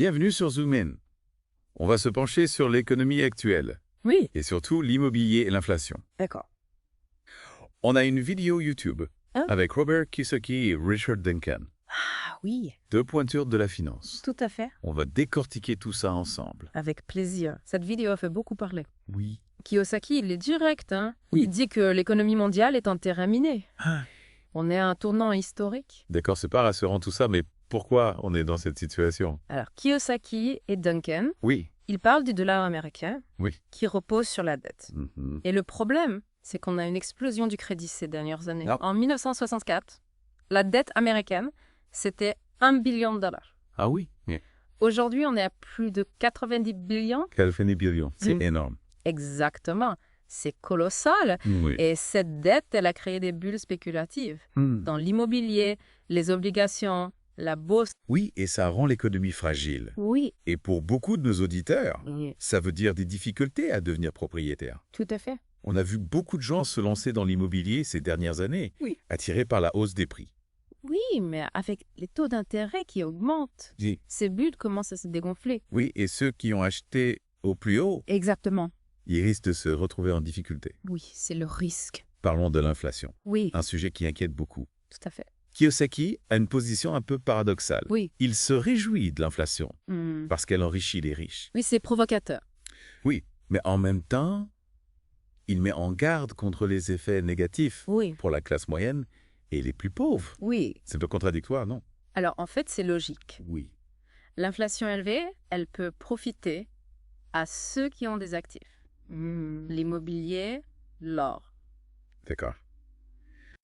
Bienvenue sur Zoom In. On va se pencher sur l'économie actuelle Oui, et surtout l'immobilier et l'inflation. d'accord. On a une vidéo YouTube Ah. avec Robert Kiyosaki et Richard Duncan, Ah oui, deux pointures de la finance. tout à fait. On va décortiquer tout ça ensemble. Avec plaisir. Cette vidéo a fait beaucoup parler. Oui. Kiyosaki, il est direct, hein. Oui. Il dit que l'économie mondiale est en terrain miné. Ah. On est à un tournant historique. D'accord, c'est pas rassurant tout ça, mais pourquoi on est dans cette situation? Alors, Kiyosaki et Duncan, Oui. ils parlent du dollar américain Oui. qui repose sur la dette. Mhm. Et le problème, c'est qu'on a une explosion du crédit ces dernières années. Ah. En 1964, la dette américaine, c'était 1 billion de dollars. Ah oui. Yeah. Aujourd'hui, on est à plus de 90 billions. Calvin billion, c'est Mm. énorme. Exactement. C'est colossal. Oui. Et cette dette, elle a créé des bulles spéculatives Hmm. dans l'immobilier, les obligations, la bourse. Oui, et ça rend l'économie fragile. Oui, Et pour beaucoup de nos auditeurs, ça veut dire des difficultés à devenir propriétaire. tout à fait. On a vu beaucoup de gens se lancer dans l'immobilier ces dernières années, Oui. attirés par la hausse des prix. Oui, mais avec les taux d'intérêt qui augmentent, Oui. ces bulles commencent à se dégonfler. Oui, et ceux qui ont acheté au plus haut, Exactement. ils risquent de se retrouver en difficulté. Oui, c'est le risque. Parlons de l'inflation, Oui, un sujet qui inquiète beaucoup. tout à fait. Kiyosaki a une position un peu paradoxale. Oui. Il se réjouit de l'inflation Hmm. parce qu'elle enrichit les riches. Oui, c'est provocateur. Oui, mais en même temps, il met en garde contre les effets négatifs Oui. pour la classe moyenne et les plus pauvres. Oui. C'est un peu contradictoire, non? Alors, en fait, c'est logique. Oui. L'inflation élevée, elle peut profiter à ceux qui ont des actifs. L'immobilier, l'or. D'accord.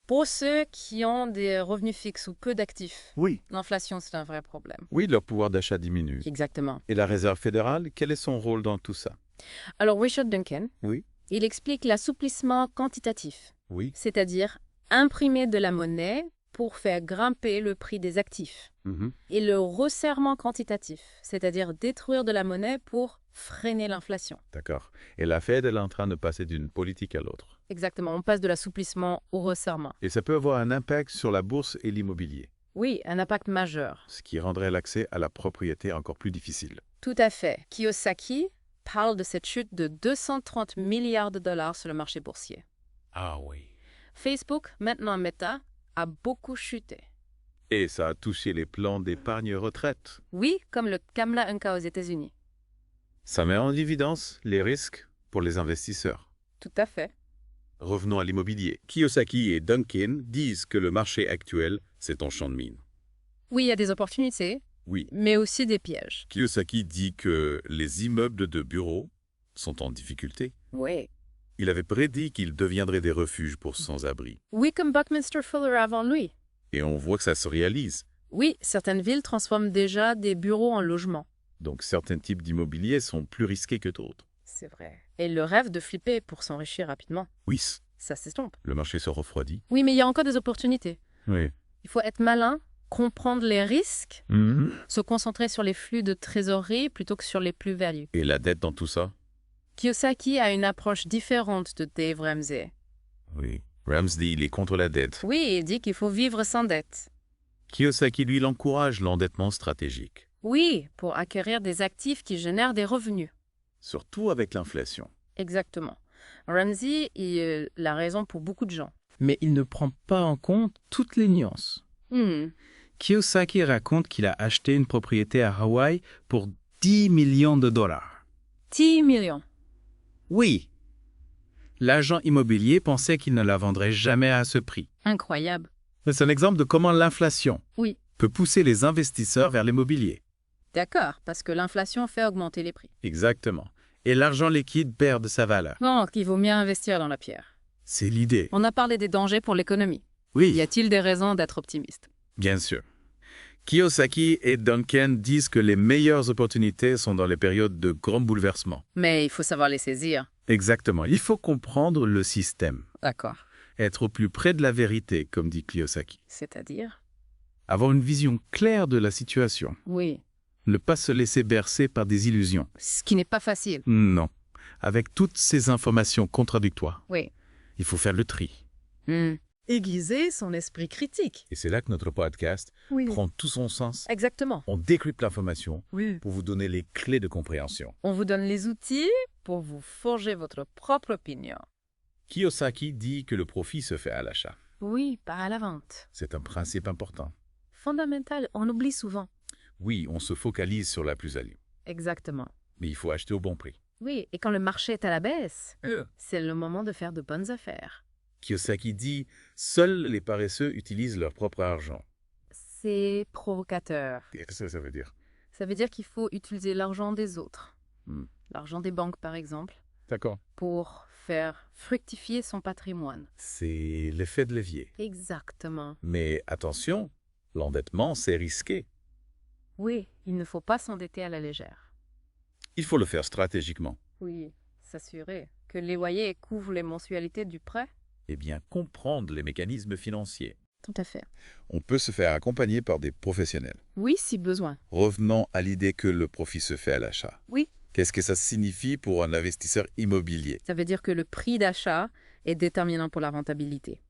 Pour ceux qui ont des revenus fixes ou peu d'actifs, Oui. l'inflation, c'est un vrai problème. Oui, leur pouvoir d'achat diminue. Exactement. Et la Réserve fédérale, quel est son rôle dans tout ça? Alors, Richard Duncan, Oui. il explique l'assouplissement quantitatif, Oui. c'est-à-dire imprimer de la monnaie pour faire grimper le prix des actifs. Mhm. Et le resserrement quantitatif, c'est-à-dire détruire de la monnaie pour freiner l'inflation. D'accord. Et la Fed, elle est en train de passer d'une politique à l'autre. Exactement, on passe de l'assouplissement au resserrement. Et ça peut avoir un impact sur la bourse et l'immobilier, Oui, un impact majeur. ce qui rendrait l'accès à la propriété encore plus difficile. Tout à fait. Kiyosaki parle de cette chute de 230 milliards de dollars sur le marché boursier. Ah oui. Facebook, maintenant Meta, a beaucoup chuté. Et ça a touché les plans d'épargne retraite. Oui, comme le Kamla Unka aux États-Unis. Ça met en évidence les risques pour les investisseurs. Tout à fait. Revenons à l'immobilier. Kiyosaki et Duncan disent que le marché actuel, c'est un champ de mine. Oui, il y a des opportunités, Oui. mais aussi des pièges. Kiyosaki dit que les immeubles de bureaux sont en difficulté. Oui. Il avait prédit qu'ils deviendraient des refuges pour sans-abri. Oui, comme Buckminster Fuller avant lui. Et on voit que ça se réalise. Oui, certaines villes transforment déjà des bureaux en logements. Donc certains types d'immobilier sont plus risqués que d'autres. C'est vrai. Et le rêve de flipper pour s'enrichir rapidement, Oui, ça s'estompe. le marché se refroidit. Oui, mais il y a encore des opportunités. Oui. Il faut être malin, comprendre les risques, se concentrer sur les flux de trésorerie plutôt que sur les plus-values. Et la dette dans tout ça? Kiyosaki a une approche différente de Dave Ramsey. Oui. Ramsey, il est contre la dette. Oui, il dit qu'il faut vivre sans dette. Kiyosaki, lui, il encourage l'endettement stratégique. Oui, pour acquérir des actifs qui génèrent des revenus. Surtout avec l'inflation. Exactement. Ramsey, il a raison pour beaucoup de gens. Mais il ne prend pas en compte toutes les nuances. Kiyosaki raconte qu'il a acheté une propriété à Hawaï pour 10 millions de dollars. 10 millions. Oui. L'agent immobilier pensait qu'il ne la vendrait jamais à ce prix. Incroyable. C'est un exemple de comment l'inflation Oui. peut pousser les investisseurs vers l'immobilier. D'accord, parce que l'inflation fait augmenter les prix. Exactement. Et l'argent liquide perd de sa valeur. Donc, il vaut mieux investir dans la pierre. C'est l'idée. On a parlé des dangers pour l'économie. Oui, Y a-t-il des raisons d'être optimiste? Bien sûr. Kiyosaki et Duncan disent que les meilleures opportunités sont dans les périodes de grands bouleversements. Mais il faut savoir les saisir. Exactement. Il faut comprendre le système. D'accord. Être au plus près de la vérité, comme dit Kiyosaki. C'est-à-dire? Avoir une vision claire de la situation. Oui. Ne pas se laisser bercer par des illusions. Ce qui n'est pas facile. Non. Avec toutes ces informations contradictoires, Oui. il faut faire le tri. aiguiser son esprit critique. Et c'est là que notre podcast Oui. prend tout son sens. Exactement. On décrypte l'information Oui. pour vous donner les clés de compréhension. On vous donne les outils pour vous forger votre propre opinion. Kiyosaki dit que le profit se fait à l'achat. Oui, pas à la vente. C'est un principe important. Fondamental, on oublie souvent. Oui, on se focalise sur la plus-value, Exactement. mais il faut acheter au bon prix. Oui, et quand le marché est à la baisse, c'est le moment de faire de bonnes affaires. Kiyosaki dit « Seuls les paresseux utilisent leur propre argent C'est provocateur. ». Qu'est-ce que ça veut dire? Ça veut dire qu'il faut utiliser l'argent des autres, Hmm. l'argent des banques par exemple, D'accord. pour faire fructifier son patrimoine. C'est l'effet de levier. Exactement. Mais attention, l'endettement, c'est risqué. Oui, il ne faut pas s'endetter à la légère. Il faut le faire stratégiquement. Oui, s'assurer que les loyers couvrent les mensualités du prêt. Et bien comprendre les mécanismes financiers. Tout à fait. On peut se faire accompagner par des professionnels. Oui, si besoin. Revenons à l'idée que le profit se fait à l'achat. Oui. Qu'est-ce que ça signifie pour un investisseur immobilier? Ça veut dire que le prix d'achat est déterminant pour la rentabilité.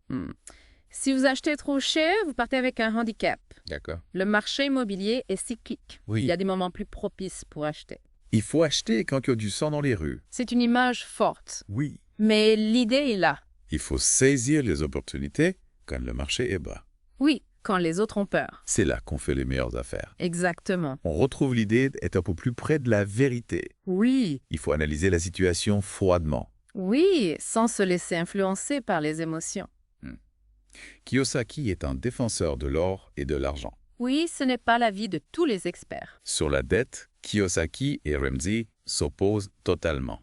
Si vous achetez trop cher, vous partez avec un handicap. D'accord. Le marché immobilier est cyclique. Oui. Il y a des moments plus propices pour acheter. Il faut acheter quand il y a du sang dans les rues. C'est une image forte, Oui. mais l'idée est là. Il faut saisir les opportunités quand le marché est bas. Oui, quand les autres ont peur. C'est là qu'on fait les meilleures affaires. Exactement. On retrouve l'idée d'être un peu plus près de la vérité. Oui. Il faut analyser la situation froidement. Oui, sans se laisser influencer par les émotions. Kiyosaki est un défenseur de l'or et de l'argent. Oui, ce n'est pas l'avis de tous les experts. Sur la dette, Kiyosaki et Ramsey s'opposent totalement.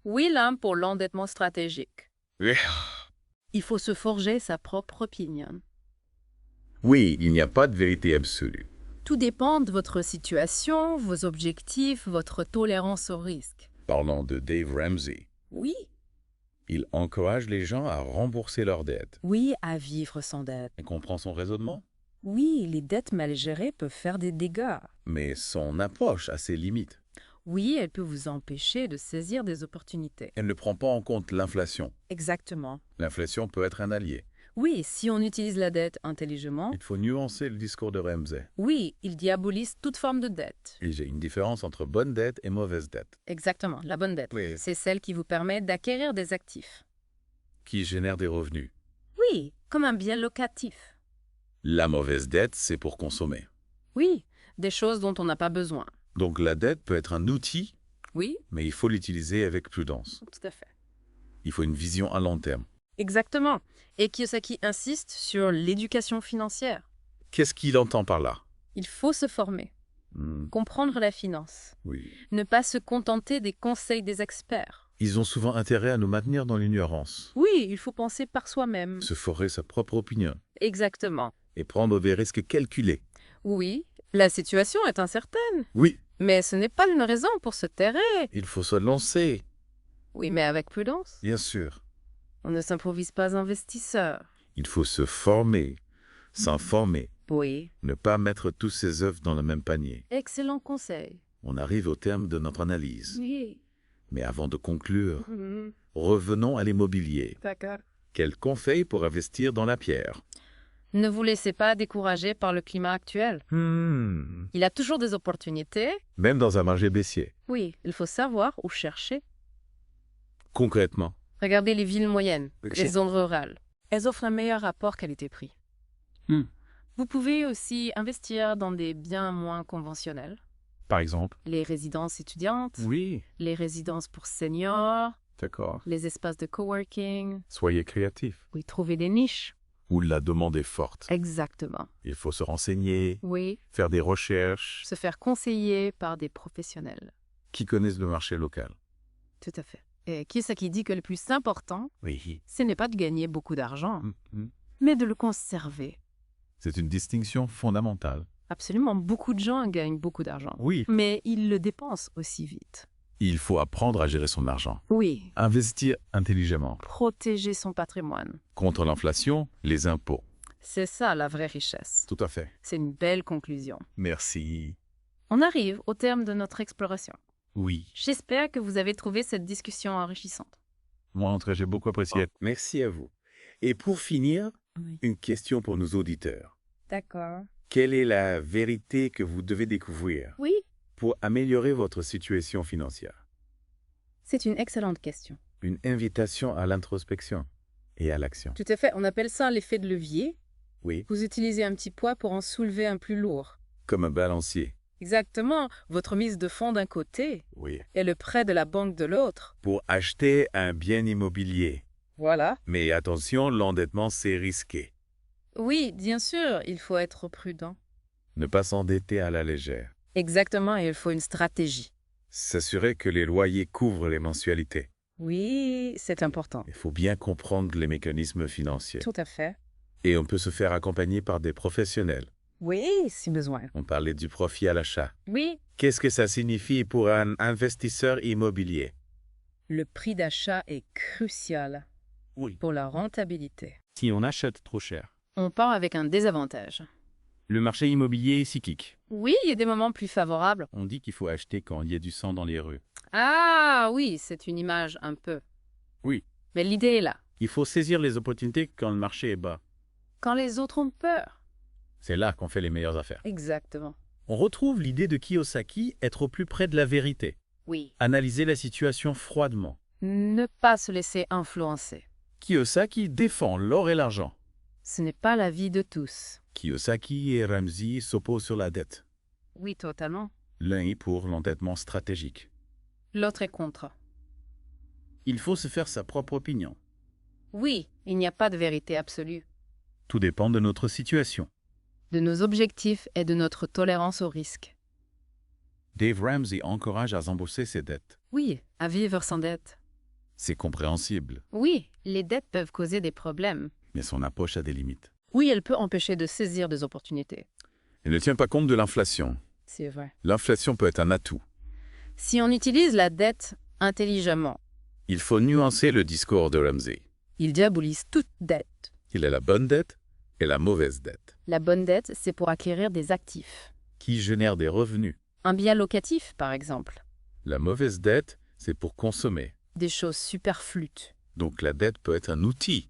Oui, l'un pour l'endettement stratégique. Oui. Il faut se forger sa propre opinion. Oui, il n'y a pas de vérité absolue. Tout dépend de votre situation, vos objectifs, votre tolérance au risque. Parlons de Dave Ramsey. Oui. Il encourage les gens à rembourser leurs dettes. Oui, à vivre sans dette. On comprend son raisonnement, Oui, les dettes mal gérées peuvent faire des dégâts. mais son approche a ses limites. Oui, elle peut vous empêcher de saisir des opportunités. Elle ne prend pas en compte l'inflation. Exactement. L'inflation peut être un allié. Oui, si on utilise la dette intelligemment, Il faut nuancer le discours de Ramsey. oui, il diabolise toute forme de dette. Il y a une différence entre bonne dette et mauvaise dette, Exactement, la bonne dette. Oui. C'est celle qui vous permet d'acquérir des actifs. qui génère des revenus. Oui, comme un bien locatif. La mauvaise dette, c'est pour consommer. Oui, des choses dont on n'a pas besoin. Donc la dette peut être un outil, Oui, mais il faut l'utiliser avec prudence. tout à fait. Il faut une vision à long terme. Exactement. Et Kiyosaki insiste sur l'éducation financière. Qu'est-ce qu'il entend par là? Il faut se former, comprendre la finance, Oui. ne pas se contenter des conseils des experts. Ils ont souvent intérêt à nous maintenir dans l'ignorance, Oui, il faut penser par soi-même. se forer sa propre opinion Exactement. et prendre des risques calculés. Oui, la situation est incertaine, Oui, mais ce n'est pas une raison pour se terrer. il faut se lancer, Oui, mais avec prudence. bien sûr. On ne s'improvise pas investisseur. Il faut se former, s'informer, Oui. ne pas mettre tous ses œufs dans le même panier. Excellent conseil. On arrive au terme de notre analyse. Oui. Mais avant de conclure, revenons à l'immobilier. D'accord. Quel conseil pour investir dans la pierre? Ne vous laissez pas décourager par le climat actuel. Il y a toujours des opportunités. Même dans un marché baissier. Oui, il faut savoir où chercher. Concrètement, Regardez les villes moyennes, Ok. les zones rurales. Elles offrent un meilleur rapport qualité-prix. Vous pouvez aussi investir dans des biens moins conventionnels. par exemple. Les résidences étudiantes, Oui, les résidences pour seniors, d'accord. les espaces de coworking. Soyez créatifs. Oui, trouver des niches. Où la demande est forte. Exactement. Il faut se renseigner, Oui, faire des recherches, se faire conseiller par des professionnels. qui connaissent le marché local. Tout à fait. Et Kiyosaki dit que le plus important, Oui. ce n'est pas de gagner beaucoup d'argent, mais de le conserver. C'est une distinction fondamentale. Absolument, beaucoup de gens gagnent beaucoup d'argent, Oui. mais ils le dépensent aussi vite. Il faut apprendre à gérer son argent. Oui, Investir intelligemment. protéger son patrimoine. Contre l'inflation, les impôts. C'est ça la vraie richesse. Tout à fait. C'est une belle conclusion. Merci. On arrive au terme de notre exploration. Oui. J'espère que vous avez trouvé cette discussion enrichissante. Moi, en tout cas, j'ai beaucoup apprécié. Merci à vous. Et pour finir, Oui. Une question pour nos auditeurs. D'accord. Quelle est la vérité que vous devez découvrir Oui, pour améliorer votre situation financière? c'est une excellente question. Une invitation à l'introspection et à l'action. Tout à fait, on appelle ça l'effet de levier. Oui, Vous utilisez un petit poids pour en soulever un plus lourd. comme un balancier. Exactement, votre mise de fonds d'un côté Oui. et le prêt de la banque de l'autre. Pour acheter un bien immobilier. Voilà. Mais attention, l'endettement, c'est risqué. Oui, bien sûr, il faut être prudent. Ne pas s'endetter à la légère. Exactement, et il faut une stratégie. S'assurer que les loyers couvrent les mensualités. Oui, c'est important. Il faut bien comprendre les mécanismes financiers. Tout à fait. Et on peut se faire accompagner par des professionnels. Oui, si besoin. On parlait du profit à l'achat. Oui, Qu'est-ce que ça signifie pour un investisseur immobilier? le prix d'achat est crucial Oui. pour la rentabilité. Si on achète trop cher. On part avec un désavantage. Le marché immobilier est cyclique. Oui, il y a des moments plus favorables. On dit qu'il faut acheter quand il y a du sang dans les rues. Ah oui, c'est une image un peu. Oui. Mais l'idée est là. Il faut saisir les opportunités quand le marché est bas. Quand les autres ont peur. C'est là qu'on fait les meilleures affaires. Exactement. On retrouve l'idée de Kiyosaki, être au plus près de la vérité. Oui. Analyser la situation froidement. Ne pas se laisser influencer. Kiyosaki défend l'or et l'argent. Ce n'est pas la vie de tous. Kiyosaki et Ramsey s'opposent sur la dette. Oui, totalement. L'un est pour l'endettement stratégique. L'autre est contre. Il faut se faire sa propre opinion. Oui, il n'y a pas de vérité absolue. Tout dépend de notre situation. De nos objectifs et de notre tolérance au risque. Dave Ramsey encourage à rembourser ses dettes. Oui, à vivre sans dette. C'est compréhensible, Oui, les dettes peuvent causer des problèmes. mais son approche a des limites. Oui, elle peut empêcher de saisir des opportunités. Elle ne tient pas compte de l'inflation. C'est vrai. L'inflation peut être un atout. Si on utilise la dette intelligemment, Il faut nuancer le discours de Ramsey. il diabolise toute dette. Il y a la bonne dette et la mauvaise dette, La bonne dette, c'est pour acquérir des actifs. qui génèrent des revenus. Un bien locatif, par exemple. La mauvaise dette, c'est pour consommer. Des choses superflues. Donc la dette peut être un outil,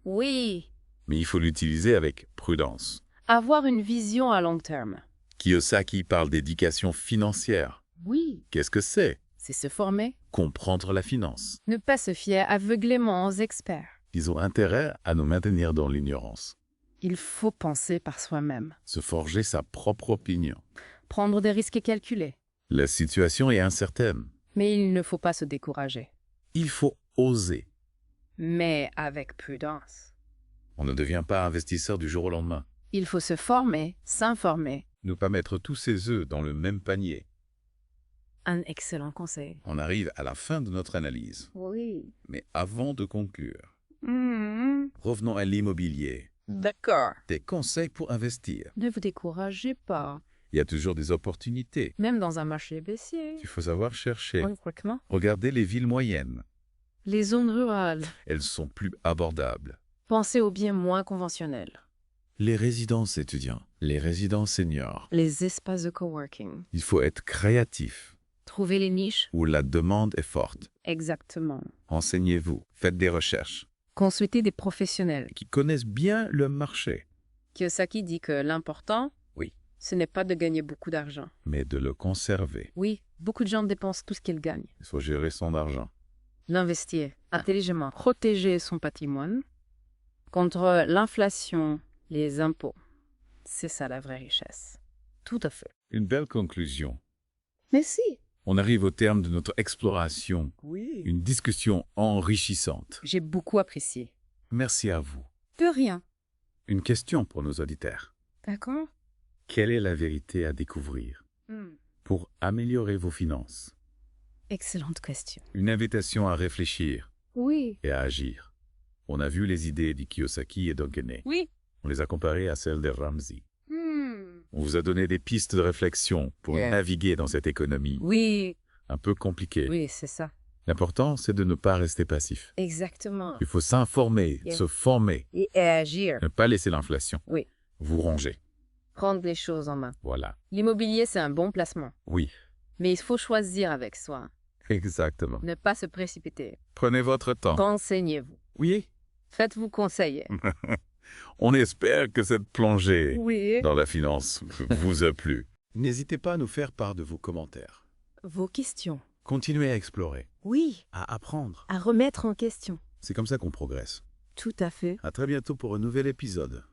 Oui, mais il faut l'utiliser avec prudence. avoir une vision à long terme. Kiyosaki parle d'éducation financière. Oui, Qu'est-ce que c'est? c'est se former. Comprendre la finance. Ne pas se fier aveuglément aux experts. Ils ont intérêt à nous maintenir dans l'ignorance. Il faut penser par soi-même. Se forger sa propre opinion. Prendre des risques calculés. La situation est incertaine. Mais il ne faut pas se décourager. Il faut oser. Mais avec prudence. On ne devient pas investisseur du jour au lendemain. Il faut se former, s'informer. Ne pas mettre tous ses œufs dans le même panier. Un excellent conseil. On arrive à la fin de notre analyse. Oui. Mais avant de conclure, revenons à l'immobilier. D'accord. Des conseils pour investir. Ne vous découragez pas. Il y a toujours des opportunités. Même dans un marché baissier. Il faut savoir chercher. Concrètement. Regardez les villes moyennes. Les zones rurales. Elles sont plus abordables. Pensez aux biens moins conventionnels. Les résidences étudiants, les résidences seniors. Les espaces de coworking. Il faut être créatif, Trouvez les niches. où la demande est forte. Exactement. Renseignez-vous, faites des recherches, Consultez des professionnels. qui connaissent bien le marché, Kiyosaki dit que l'important, Oui. ce n'est pas de gagner beaucoup d'argent. mais de le conserver. Oui, beaucoup de gens dépensent tout ce qu'ils gagnent. Il faut gérer son argent. L'investir intelligemment, protéger son patrimoine contre l'inflation, les impôts. C'est ça la vraie richesse. Tout à fait. Une belle conclusion. Merci. On arrive au terme de notre exploration, Oui. une discussion enrichissante. J'ai beaucoup apprécié. Merci à vous. De rien. Une question pour nos auditeurs. D'accord. Quelle est la vérité à découvrir pour améliorer vos finances? Excellente question. Une invitation à réfléchir Oui. et à agir. On a vu les idées de Kiyosaki et d'Ogene. Oui. On les a comparées à celles de Ramsey. On vous a donné des pistes de réflexion pour naviguer dans cette économie Oui. un peu compliquée. Oui, c'est ça. L'important, c'est de ne pas rester passif. Exactement. Il faut s'informer, se former, Et agir. ne pas laisser l'inflation Oui. vous ronger. Prendre les choses en main. Voilà. L'immobilier, c'est un bon placement. Oui, Mais il faut choisir avec soin. exactement. Ne pas se précipiter. Prenez votre temps. Renseignez-vous. Oui, Faites-vous conseiller. On espère que cette plongée Oui. dans la finance vous a plu. N'hésitez pas à nous faire part de vos commentaires. Vos questions. Continuez à explorer, Oui, à apprendre. à remettre en question. C'est comme ça qu'on progresse. Tout à fait. À très bientôt pour un nouvel épisode.